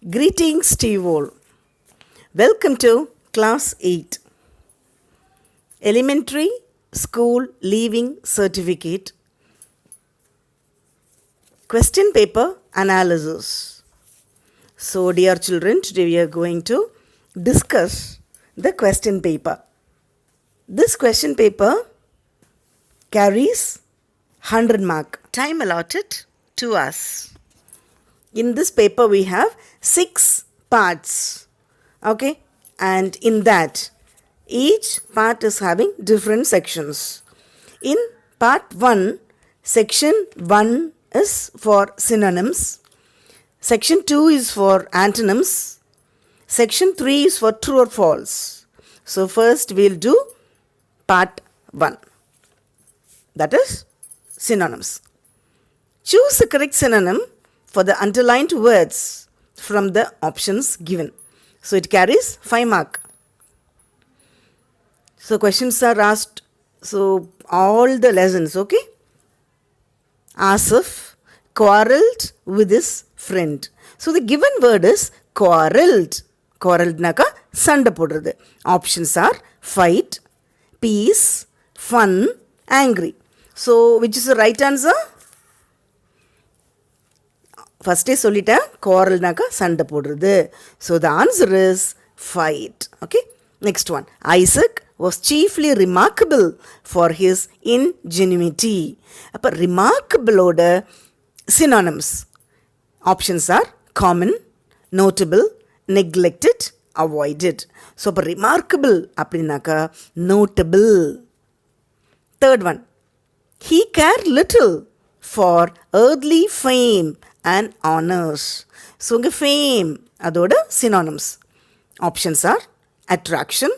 Greetings to you all. Welcome to Class 8. Elementary School Leaving Certificate. Question paper analysis. So, dear children, today we are going to discuss the question paper. This question paper carries 100 mark. Time allotted to us. In this paper we have 6 parts. Okay, and in that each part is having different sections. In part 1, section 1 is for synonyms, section 2 is for antonyms, section 3 is for true or false. So first we'll do part 1, that is synonyms. Choose the correct synonym for the underlined words from the options given. So it carries 5 mark. So questions are asked. So all the lessons, okay? Asif quarreled with his friend. So the given word is quarreled. Quarreled naka sanda podradhu. Options are fight, peace, fun, angry. So which is the right answer? ஃபஸ்ட்டே சொல்லிட்டேன் குவாரல்னாக்கா சண்டை போடுறது. So the answer is fight. Okay, next one. Isaac was chiefly remarkable for his ingenuity. அப்போ ரிமார்க்கபிளோட synonyms options are common, notable, neglected, avoided. So அப்போ remarkable அப்படின்னாக்கா notable. Third one. He care little for earthly fame and honors. So இங்கே fame அதோட synonyms options are attraction,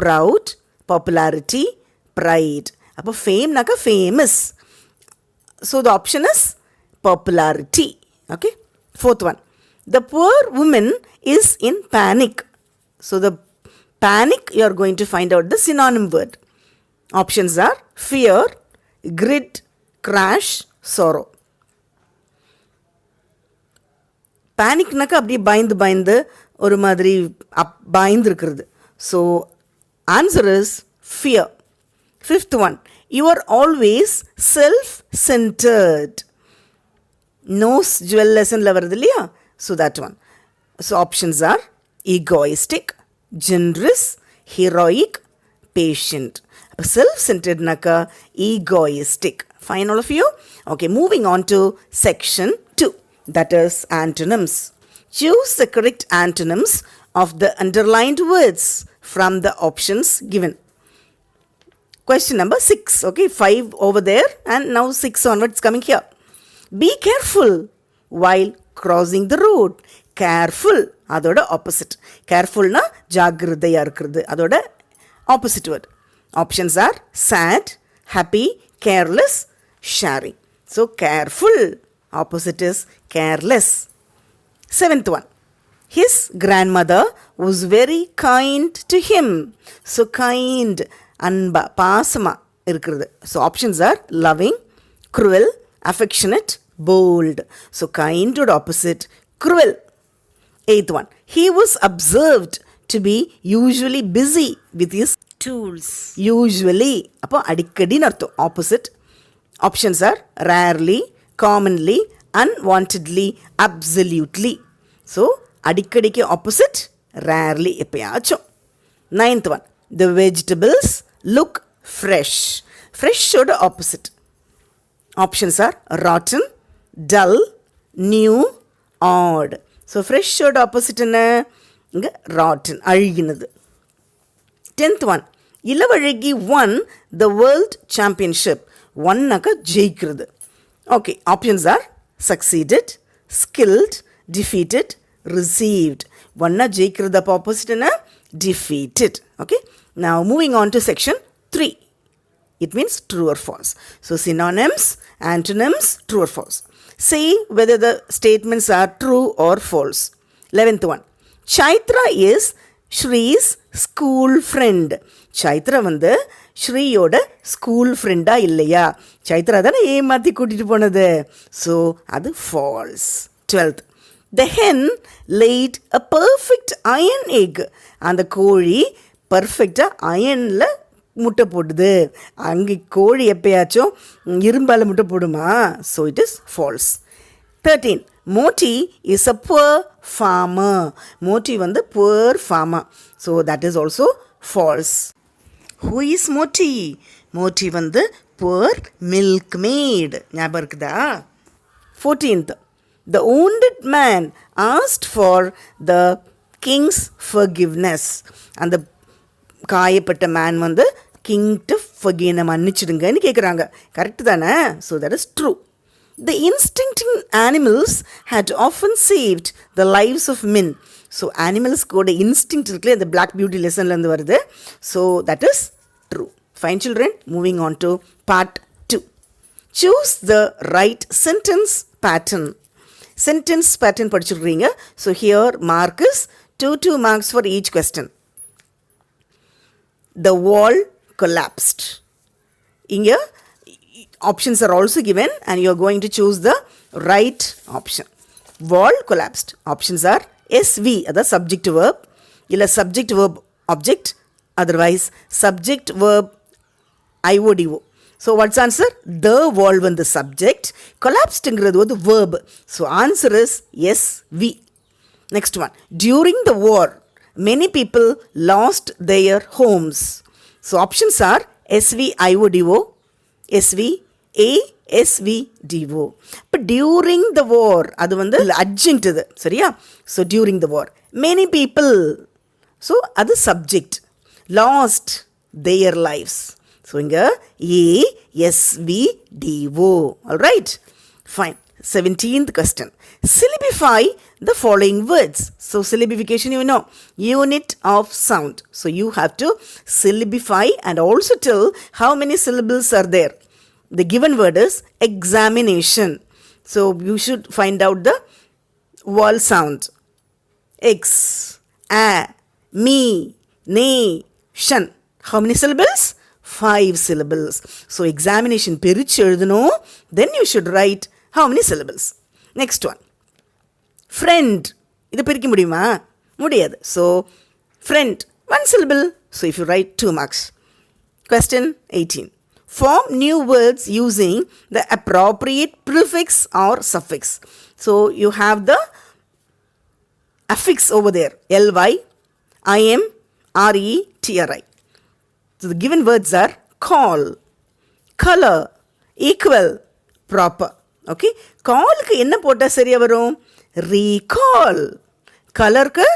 proud, popularity, pride. அப்போ fame நாக்க famous. So the option is popularity. Okay. Fourth one. The poor woman is in panic. So the panic you are going to find out the synonym word. Options are fear, grit, crash, sorrow. பேனிக்னாக்கா அப்படியே பயந்து ஒரு மாதிரி பயந்து இருக்கிறது. So answer is fear. Fifth one. You are always self centred. Nose jewel லெசனில் வருது இல்லையா? So that one. So options are egoistic, generous, heroic, patient. அப்போ செல்ஃப் சென்டர்ட்னாக்கா egoistic. Fine, all of you? Okay, moving on to section 2, that is antonyms. Choose the correct antonyms of the underlined words from the options given. Question number 6. Okay, 5 over there and now 6 onwards coming here. Be careful while crossing the road. Careful, அதோட opposite. Careful na ஜாகிரதையா இருக்கிறது, அதோட opposite word. Options are sad, happy, careless, sharing. So careful opposite is careless. Seventh one. His grandmother was very kind to him. So kind anba pasama irukkuradhu. So options are loving, cruel, affectionate, bold. So kind would opposite cruel. Eighth one. He was observed to be usually busy with his tools. Usually appo adikkadi nartham opposite. Options are rarely, commonly, unwantedly, absolutely. So adikkadikku opposite rarely eppayachum. Ninth one. The vegetables look fresh. Fresh oda opposite. Options are rotten, dull, new, odd. So fresh oda opposite enna? Inga rotten, azhiginadu. 10th one. Ilavazhagi won the world championship. ஒன்னாக்கா ஜெயிக்கிறது. Okay, options are succeeded, skilled, defeated, received. ஒன்னா ஜெயிக்கிறது அப்போ ஆப்போசிட்னா defeated. Okay, now moving on to section 3. It means true or false. So synonyms, antonyms, true or false. Say whether the statements are true or false. 11th one. Chaitra is Shree's school friend. Chaitra வந்து ஸ்ரீயோட school ஃப்ரெண்டா இல்லையா? சைத்ரா தானே ஏமாற்றி கூட்டிகிட்டு போனது. So அது falls. 12th. The hen laid a perfect iron egg. அந்த கோழி பர்ஃபெக்டாக அயனில் முட்டை போடுது. அங்கே கோழி எப்பயாச்சும் இரும்பால் முட்டை போடுமா? So it is false. 13. Moti is a poor farmer. Moti வந்து poor farmer. So that is also false. Who is Moti? Moti வந்து poor milkmaid. ஞாபகம் இருக்குதா? 14th. The wounded man asked for the king's forgiveness. அந்த காயப்பட்ட man வந்து கிங்கிட்ட forgive மன்னிச்சிடுங்கன்னு கேட்குறாங்க. Correct தானே? So that is true. The instincting animals had often saved the lives of men. So animals கூட instinct இருக்குல்ல, இந்த Black Beauty lessonலேருந்து வருது. So that is true. Fine children, moving on to part 2. Choose the right sentence pattern. Sentence pattern படிச்சிருக்கீங்க. So here mark is 2 marks for each question. The wall collapsed. இங்க options are also given and you are going to choose the right option. Wall collapsed. Options are SV, that is subject verb, illa subject verb object, otherwise subject verb IODO. So what's answer? The wall when the subject, collapsed ingradhu the verb. So answer is SV. Next one. During the war, many people lost their homes. So options are SVIODO, SVASVDO. But during the war, அது வந்து adjunct இது, சரியா? So during the war, many people, so அது subject, lost their lives. So இங்க ASVDO. Alright, fine. 17th question. Syllabify the following words. So syllabification, you know, unit of sound. So you have to syllabify and also tell how many syllables are there. The given word is examination. So you should find out the vowel sound. X, A, me, ne, shan. How many syllables? 5 syllables. So examination pirichu eludano, then you should write how many syllables. Next one. Friend. Idu pirikka mudiyuma? Mudiyadu. So friend, 1 syllable. So if you write 2 marks. Question 18. Form new words using the appropriate prefix or suffix. So you have the affix over there. LY, IM, RE, TRI. So the given words are call, color, equal, proper. Okay. Call ku enna potta seriya varum? Recall. Color ku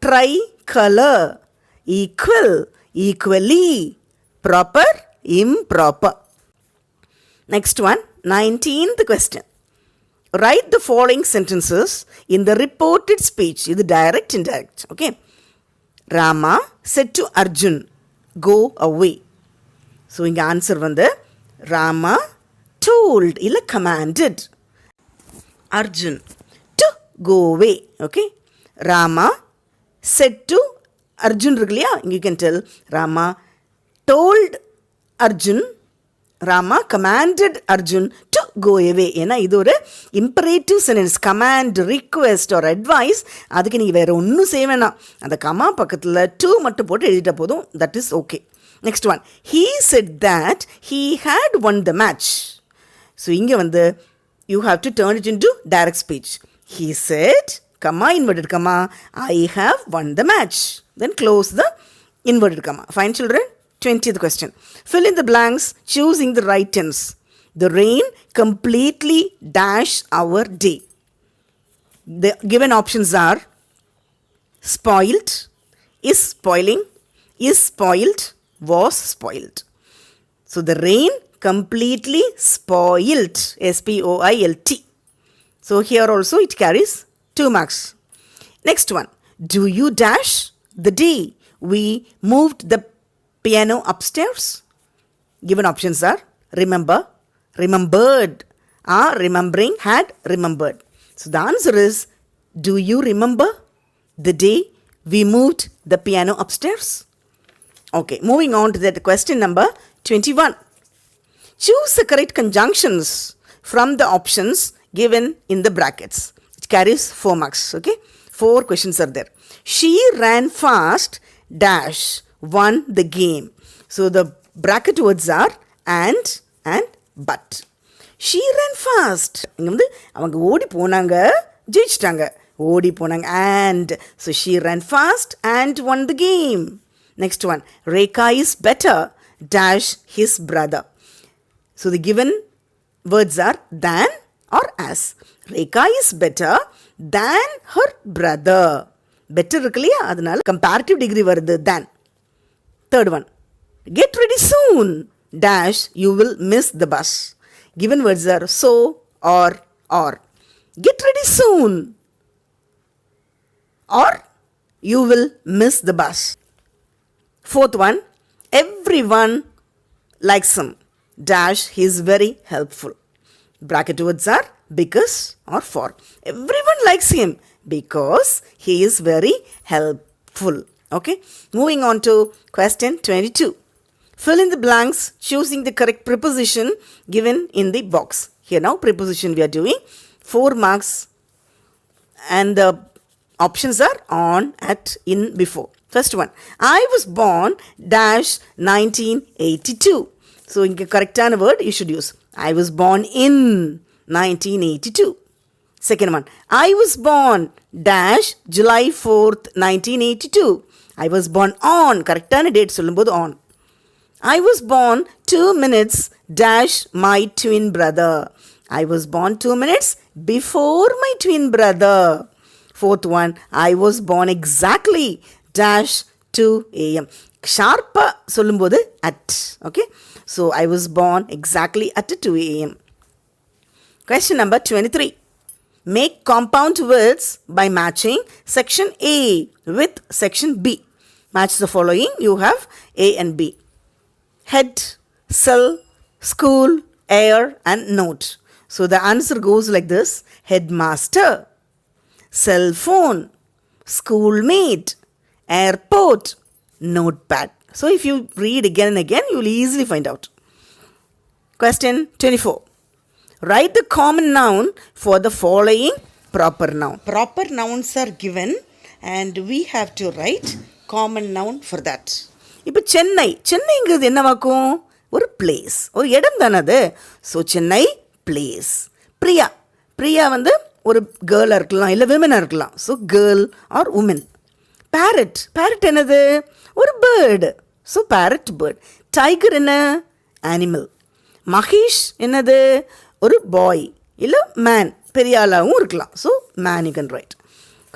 tricolor. Equal, equally. Proper, improper. Next one, 19th question. Write the following sentences in the reported speech. This is direct, indirect. Okay. Rama said to Arjun, go away. So inga answer vanda Rama told illa commanded Arjun to go away. Okay. Rama said to Arjun irukliya, you can tell Rama told Arjun, Rama commanded Arjun to go away. ஏன்னா இது ஒரு imperative sentence, command, request or advice. அதுக்கு நீங்கள் வேறு ஒன்றும் செய்ய வேணாம், அந்த கமா பக்கத்தில் to மட்டும் போட்டு எழுதிட்ட போதும். That is okay. Next one. He said that he had won the match. So இங்கே வந்து you have to turn it into direct speech. He said, comma, inverted comma, I have won the match. Then close the inverted comma. Fine children? 20th question. Fill in the blanks choosing the right tense. The rain completely dashed our day. The given options are spoiled, is spoiling, is spoiled, was spoiled. So the rain completely spoiled, SPOILT. So here also it carries 2 marks. Next one. Do you dash the day we moved the piano upstairs? Given options are remember, remembered, are remembering, had remembered. So the answer is, do you remember the day we moved the piano upstairs? Okay, moving on to that question number 21. Choose the correct conjunctions from the options given in the brackets. It carries 4 marks. Okay, 4 questions are there. She ran fast dash won the game. So the bracket words are and but. She ran fast. இங்க வந்து அவங்க ஓடி போனாங்க ஜெயிச்சிட்டாங்க. ஓடி போனாங்க and so she ran fast and won the game. Next one, Rekha is better dash his brother. So the given words are than or as. Rekha is better than her brother. Better இருக்கு இல்லையா, அதனால comparative degree வருது than. Third one, get ready soon dash you will miss the bus. Given words are so or. Get ready soon or you will miss the bus. Fourth one, everyone likes him dash he is very helpful. Bracket words are because or for. Everyone likes him because he is very helpful. Okay, moving on to question 22. Fill in the blanks choosing the correct preposition given in the box. Here now preposition we are doing 4 marks and the options are on, at, in, before. First one, I was born dash 1982. So in the correct word you should use I was born in 1982. Second one, I was born dash July 4th 1982. I was born on, correct date சொல்லும்போது on. I was born 2 minutes dash my twin brother. I was born 2 minutes before my twin brother. Fourth one, I was born exactly dash 2 a.m. Sharpa சொல்லும்போது at. Okay, so I was born exactly at 2 a.m. Question number 23. Make compound words by matching section A with section B. Match the following. You have A and B. Head, cell, school, air and note. So the answer goes like this. Headmaster, cell phone, schoolmate, airport, notepad. So if you read again and again, you will easily find out. Question 24. Write the common noun for the following proper noun. Proper nouns are given and we have to write common noun for that. இப்போ சென்னைங்கிறது என்னவாக்கும்? ஒரு place, ஒரு இடம் தானே அது. So Chennai place. Priya வந்து ஒரு கேர்ளாக இருக்கலாம், இல்லை விமனாக இருக்கலாம். So girl or woman. Parrot என்னது? ஒரு bird. So parrot bird. Tiger என்ன? அனிமல். மகேஷ் என்னது? ஒரு பாய் இல்லை மேன், பெரிய ஆளாகவும் இருக்கலாம். So man you can write.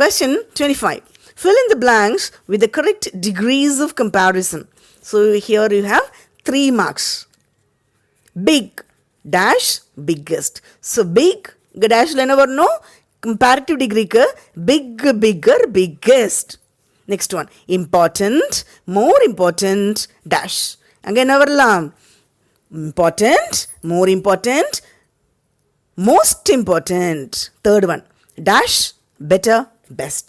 Question 25. Fill in the blanks with the correct degrees of comparison. So here you have 3 marks. Big dash biggest. So big dash la enna varano? Comparative degree ku big, bigger, biggest. Next one, important, more important dash. Anga enna varalam? Important, more important, most important. Third one, dash better, best.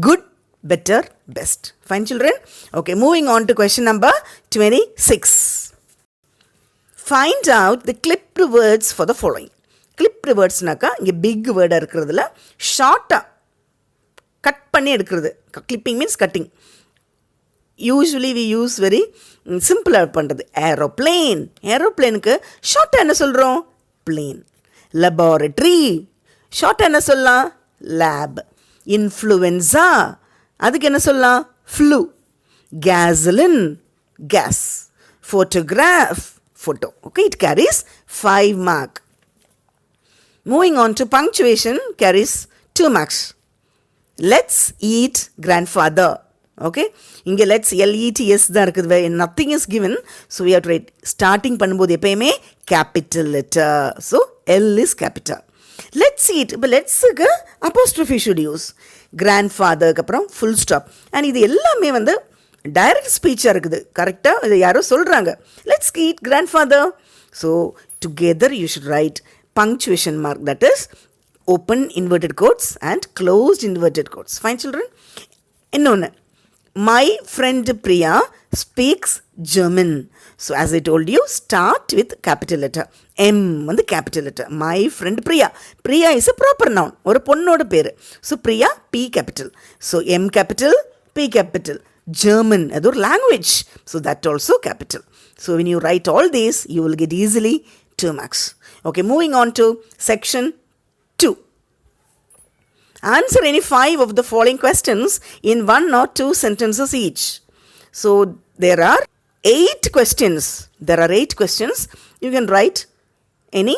Good, better, best. Fine children? Okay, moving on to question number 26. Find out the clipped words for the following. Clipped words naka inge big word irukradhula short cut பண்ணி எடுக்கிறது. Clipping means cutting. Usually we use very simple பண்ணுறது. ஏரோப்ளேனுக்கு ஷார்ட்டாக என்ன சொல்கிறோம்? plane. Laboratory ஷார்ட்டாக என்ன சொல்லலாம்? lab. Influenza அதுக்கு என்ன சொல்லலாம்? flu. Gasoline gas. Photograph photo. Okay, it carries 5 marks. Moving on to punctuation carries 2 marks. Let's eat grandfather. Okay, இங்கே let's LETS தான் இருக்குது. Nothing is given, so we have to write starting பண்ணும்போது எப்பயுமே capital letter. So L is capital. Let's eat, இப்போ let'sக்கு apostrophe should use. grandfatherக்கு அப்புறம் full stop. and இது எல்லாமே வந்து டைரக்ட் ஸ்பீச்சாக இருக்குது. கரெக்டாக இதை யாரோ சொல்கிறாங்க. Let's eat grandfather. So together you should write punctuation mark, that is open inverted quotes and closed inverted quotes. Fine children? இன்னொன்று, My friend Priya speaks German. So as I told you, start with capital letter. M வந்து capital letter. My friend Priya. Priya is a proper noun. ஒரு பொண்ணோட பேரு. So Priya, P capital. So M capital, P capital. German, அது ஒரு language. So that also capital. So when you write all these, you will get easily 2 marks. Okay, moving on to section 2. Answer any 5 of the following questions in 1 or 2 sentences each. So there are 8 questions. There are 8 questions. You can write any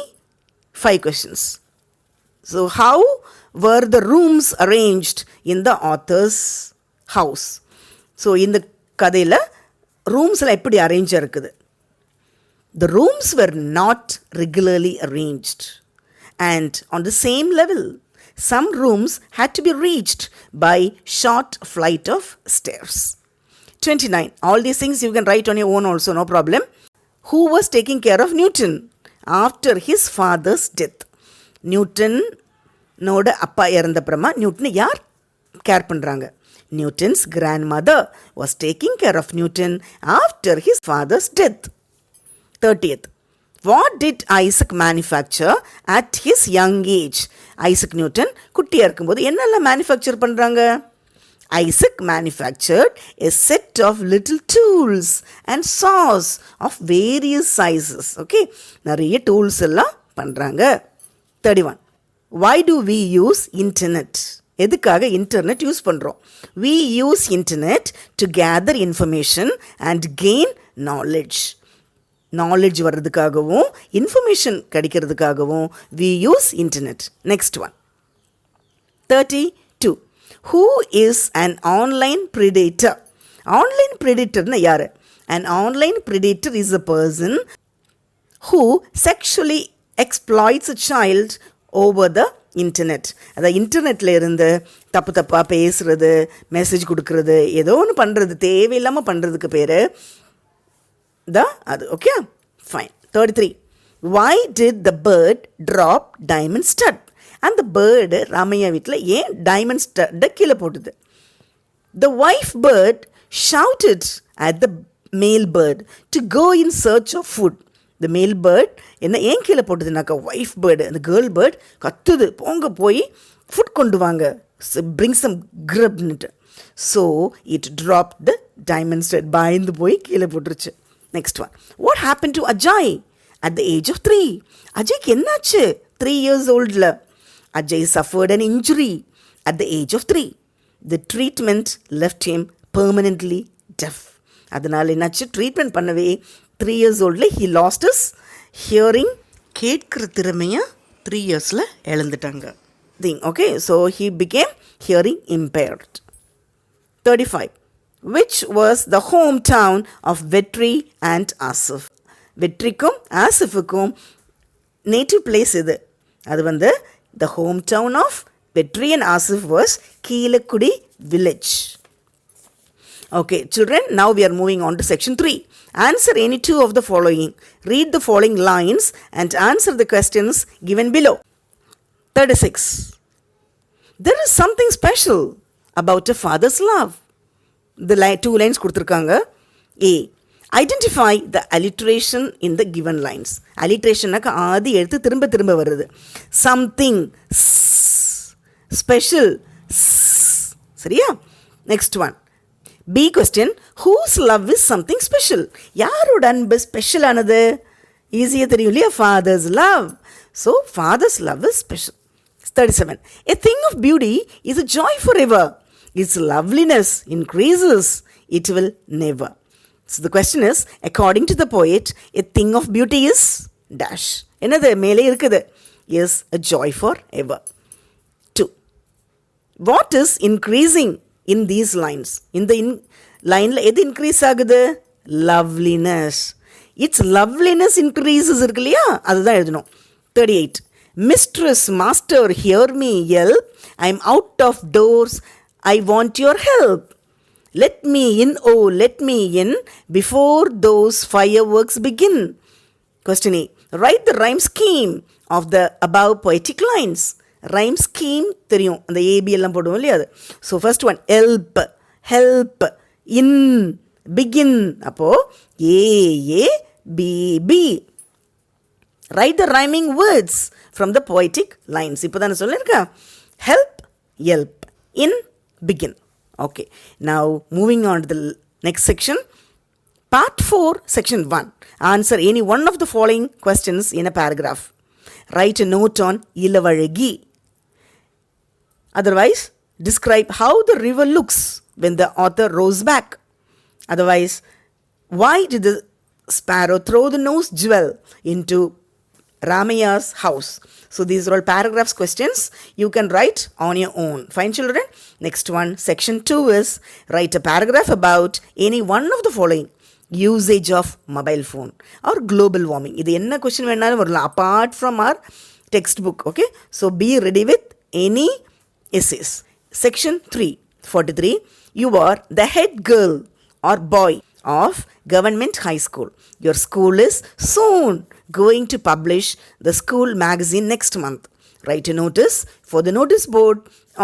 5 questions. So how were the rooms arranged in the author's house? So இந்த கதையில் ரூம்ஸில் எப்படி arrange இருக்குது? The rooms were not regularly arranged and on the same level. Some rooms had to be reached by short flight of stairs. 29. All these things you can write on your own also, no problem. Who was taking care of Newton after his father's death? Newton நோட அப்பா இறந்தப்புறமா நியூட்டனை யார் care பண்ணுறாங்க? Newton's grandmother was taking care of Newton after his father's death. 30th. What did Isaac manufacture at his young age? Isaac Newton குட்டியாக இருக்கும்போது என்னெல்லாம் manufacture பண்ணுறாங்க? Isaac manufactured a set of little tools and saws of various sizes. Okay, நிறைய tools எல்லாம் பண்ணுறாங்க. 31. Why do we use internet? எதுக்காக internet use பண்ணுறோம்? We use internet to gather information and gain knowledge. Knowledge வர்றதுக்காகவும் information கிடைக்கிறதுக்காகவும் we use internet. Next one. 32. Who is an online predator? Online predatorனா யாரு? An online predator is a person who sexually exploits a child over the internet. அதாவது இன்டர்நெட்டில் இருந்து தப்பாக பேசுகிறது, message கொடுக்கறது, ஏதோ ஒன்று பண்ணுறது, தேவையில்லாமல் பண்ணுறதுக்கு பேர் அது. Okay, fine. 33. Why did the bird drop diamond stud? அந்த பேர்டு ராமையா வீட்டில் ஏன் டைமண்ட் ஸ்டட்டை கீழே போட்டுது? The wife bird shouted at the male bird to go in search of food. The male bird என்ன ஏன் கீழே போட்டுதுனாக்கா, ஒய்ஃப் பேர்டு, அந்த கேர்ள் பேர்ட் கத்துது, போங்க போய் ஃபுட் கொண்டு வாங்க, பிரிங் சம் கிரப்னுட்டு. So it drop the diamond stud, பயந்து போய் கீழே போட்டுருச்சு. Next one. What happen to Ajay at the age of 3? அஜய்க்கு என்னாச்சு 3 years oldல? Ajay suffered an injury at the age of 3. The treatment left him permanently deaf. அதனால் என்னாச்சு, treatment பண்ணவே 3 years oldல he lost his hearing. கேட்கிற திறமையை 3 yearsல இழந்துட்டாங்க. Okay, so he became hearing impaired. 35. Which was the hometown of Vetri and Asif? வெற்றிக்கும் ஆசிஃபுக்கும் native place இது. அது வந்து the hometown of Vetri and Asif was Keelakudi village. Okay, children, now we are moving on to section 3. Answer any 2 of the following. Read the following lines and answer the questions given below. 36. There is something special about a father's love. The 2 lines கொடுத்திருக்காங்க. A. Identify the alliteration in the given lines. Alliterationனாக்க ஆதி எழுத்து திரும்ப திரும்ப வருது. Something special. சரியா? Next one. B question. Whose love is something special? யாரோட அன்பு special ஆனது? ஈஸியாக தெரியும் இல்லையா? Father's love. So father's love is special. 37. A thing of beauty is a joy forever. Its loveliness increases. It will never. So the question is, according to the poet, a thing of beauty is dash. என்னது மேலே இருக்குது? Is a joy forever. 2. What is increasing in these lines? இந்த லைனில் எது increase ஆகுது? Loveliness. Its loveliness increases இருக்கு இல்லையா? அதுதான் எழுதணும். 38. Mistress, master, hear me yell. I'm out of doors. I want your help. Let me in, oh, let me in before those fireworks begin. Question A. Write the rhyme scheme of the above poetic lines. Rhyme scheme தெரியும், அந்த AB எல்லாம் போடுவோம் இல்லையா அது. So first one, help, help, in, begin. அப்போ A, B, B. Write the rhyming words from the poetic lines. இப்போ தானே சொல்லியிருக்கேன். Help, yelp, in, begin. Okay. Now, moving on to the next section. Part 4, Section 1. Answer any one of the following questions in a paragraph. Write a note on Ilavazhagi. Otherwise, describe how the river looks when the author rows back. Otherwise, why did the sparrow throw the nose jewel into Ramaya's house? So these are all paragraphs questions you can write on your own. Fine, children? Next one, section 2 is write a paragraph about any one of the following. Usage of mobile phone or global warming. இது என்ன question வேணாலும் வரலாம் apart from our textbook. Okay, so be ready with any essays. Section 3, 43. You are the head girl or boy of government high school. Your school is soon going to publish the school magazine next month. Write a notice for the notice board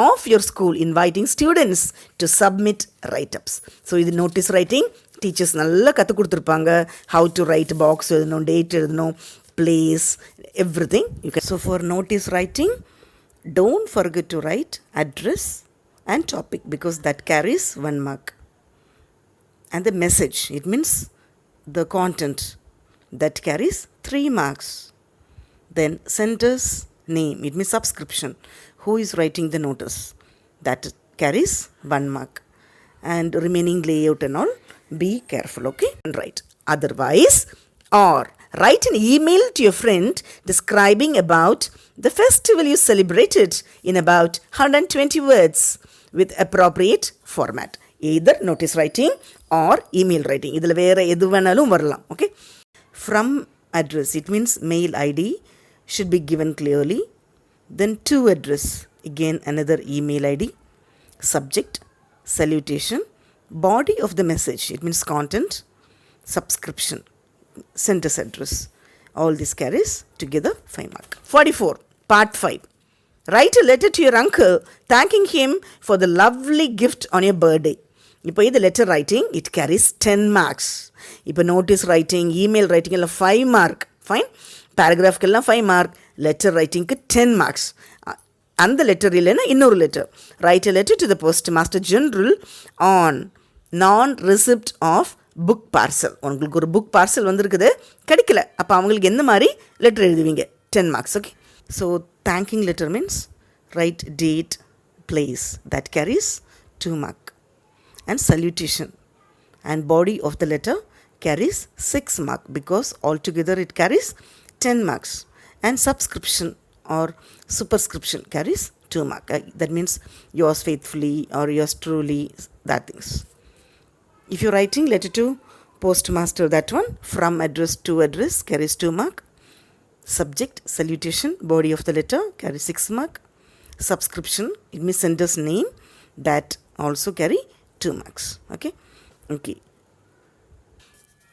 of your school inviting students to submit write-ups. So இது notice writing teachers நல்லா கற்றுக் கொடுத்துருப்பாங்க. How to right box எழுதணும், date எழுதணும், place, every thing you can. So for notice writing, don't forget to right address and topic because that carries 1 mark. And the message, it means the content, that carries 3 marks. Then sender's name, it means subscription, who is writing the notice, that carries 1 mark. And remaining layout and all, be careful, okay? And write. Otherwise, or write an email to your friend describing about the festival you celebrated in about 120 words with appropriate format. Either notice writing or email writing. இதில் வேறு எது வேணாலும் வரலாம், okay? From address, it means mail ID should be given clearly. Then to address, again another email ID. Subject, salutation, body of the message, it means content, subscription, sender's address. All this carries together 5 mark. 44, part 5. Write a letter to your uncle thanking him for the lovely gift on your birthday. இப்போ இது letter writing, it carries 10 marks. இப்போ notice writing, email writing எல்லாம் 5 mark. Fine. Paragraphக்கெல்லாம் 5 mark. Letter writingக்கு 10 marks. அந்த letter இல்லைன்னா இன்னொரு letter. Right a letter to the post master general on non-receipt of book parcel. உங்களுக்கு ஒரு book parcel வந்திருக்குது, கிடைக்கல, அப்போ அவங்களுக்கு எந்த மாதிரி லெட்டர் எழுதுவீங்க? 10 marks. Okay. So thanking letter means write date, place, that carries 2 mark. And salutation and body of the letter carries 6 mark because altogether it carries 10 marks. And subscription or superscription carries 2 mark. That means yours faithfully or yours truly, that things. If you're writing letter to postmaster, that one, from address to address carries 2 mark. Subject, salutation, body of the letter carries 6 mark. Subscription, it means sender's name, that also carry 2 marks. Okay. Okay.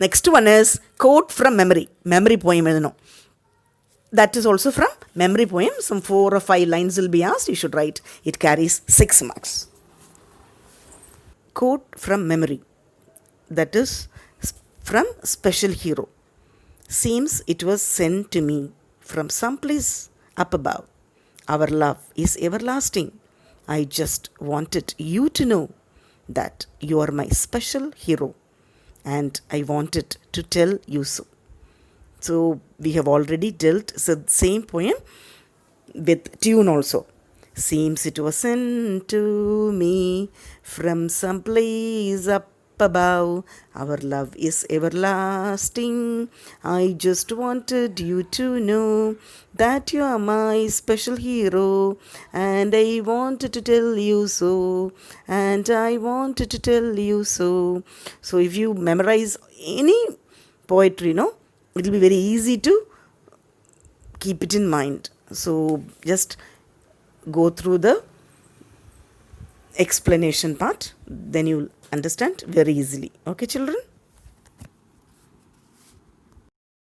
Next one is quote from memory. Memory poem எழுதணும். That is also from memory poem. Some 4 or 5 lines will be asked. You should write. It carries 6 marks. Quote from memory. That is from special hero. Seems it was sent to me from someplace up above. Our love is everlasting. I just wanted you to know that you are my special hero. And I wanted to tell you so. So we have already dealt the same poem with tune also. Seems it was sent to me from some place up above. Our love is everlasting. I just wanted you to know that you are my special hero. And I wanted to tell you so. And I wanted to tell you so. So if you memorize any poetry, no, it will be very easy to keep it in mind. So just go through the explanation part, then you will understand very easily. Okay, children?